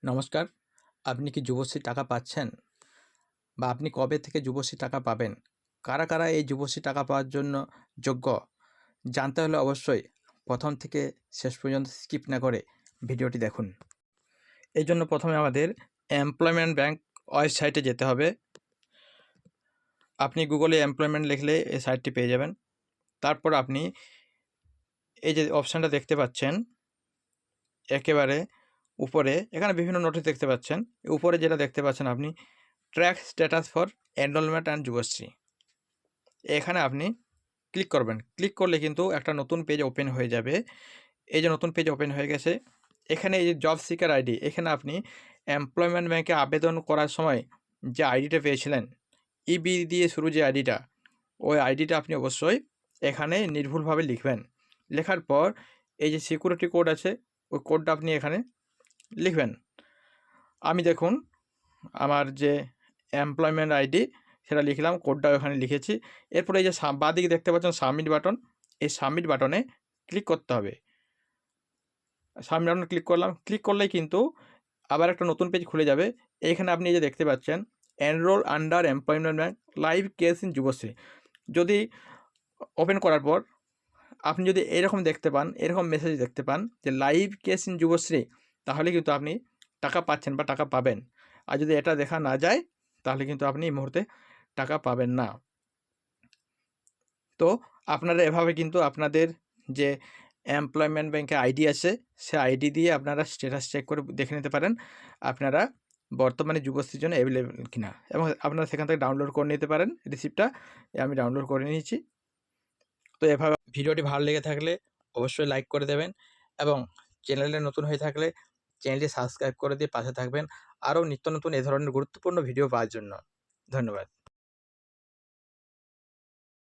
নমস্কার। আপনি কি যুবশ্রী টাকা পাচ্ছেন? বা আপনি কবে থেকে যুবশ্রী টাকা পাবেন? কারা, কারা এই যুবশ্রী টাকা পাওয়ার জন্য যোগ্য? জানতে হলে অবশ্যই প্রথম থেকে শেষ পর্যন্ত স্কিপ না করে ভিডিওটি দেখুন। এই জন্য প্রথমে আমাদের এমপ্লয়মেন্ট ব্যাংক ওয়েবসাইটে যেতে হবে। আপনি গুগলে এমপ্লয়মেন্ট লিখলে এই সাইটটি পেয়ে যাবেন। তারপর আপনি এই যে অপশানটা দেখতে পাচ্ছেন একেবারে উপরে, এখানে বিভিন্ন নোটিশ দেখতে পাচ্ছেন। উপরে যেটা দেখতে পাচ্ছেন আপনি track status for enrolment and Yuvashree, এখানে আপনি ক্লিক করবেন। ক্লিক করলে কিন্তু একটা নতুন পেজ ওপেন হয়ে যাবে। এই যে নতুন পেজ ওপেন হয়ে গেছে, এখানে এই যে জব সিকার আইডি, এখানে আপনি এমপ্লয়মেন্ট ব্যাংকে আবেদন করার সময় যে আইডিটা পেয়েছিলেন, ইবি দিয়ে শুরু যে আইডিটা, ওই আইডিটা আপনি অবশ্যই এখানে নির্ভুলভাবে লিখবেন। লেখার পর এই যে সিকিউরিটি কোড আছে, ওই কোডটা আপনি এখানে লিখবেন। আমি দেখুন আমার যে এমপ্লয়মেন্ট আইডি সেটা লিখলাম, কোডটাও এখানে লিখেছি। এরপরে এই যে বাঁদিকে দেখতে পাচ্ছেন সাবমিট বাটন, এই সাবমিট বাটনে ক্লিক করতে হবে। সাবমিট বাটনে ক্লিক করলাম। ক্লিক করলেই কিন্তু আবার একটা নতুন পেজ খুলে যাবে। এইখানে আপনি এই যে দেখতে পাচ্ছেন enroll under employment bank live case in Yuvashree. যদি ওপেন করার পর আপনি যদি এরকম দেখতে পান, এরকম মেসেজ দেখতে পান যে লাইভ কেস ইন যুবশ্রী, তাহলে কিন্তু আপনি টাকা পাচ্ছেন বা টাকা পাবেন। আর যদি এটা দেখা না যায় তাহলে কিন্তু আপনি এই মুহূর্তে টাকা পাবেন না। তো আপনারা এভাবে কিন্তু আপনাদের যে এমপ্লয়মেন্ট ব্যাংকে আইডি আছে, সে আইডি দিয়ে আপনারা স্ট্যাটাস চেক করে দেখে নিতে পারেন আপনারা বর্তমানে যুবশ্রীর জন্য অ্যাভেলেবেল কিনা, এবং আপনারা সেখান থেকে ডাউনলোড করে নিতে পারেন রিসিপ্টটা। আমি ডাউনলোড করে নিয়েছি। তো এভাবে ভিডিওটি ভালো লেগে থাকলে অবশ্যই লাইক করে দেবেন, এবং চ্যানেলে নতুন হয়ে থাকলে চ্যানেলটি সাবস্ক্রাইব করে দিয়ে পাশে থাকবেন আরও নিত্য নতুন এ ধরনের গুরুত্বপূর্ণ ভিডিও পাওয়ার জন্য। ধন্যবাদ।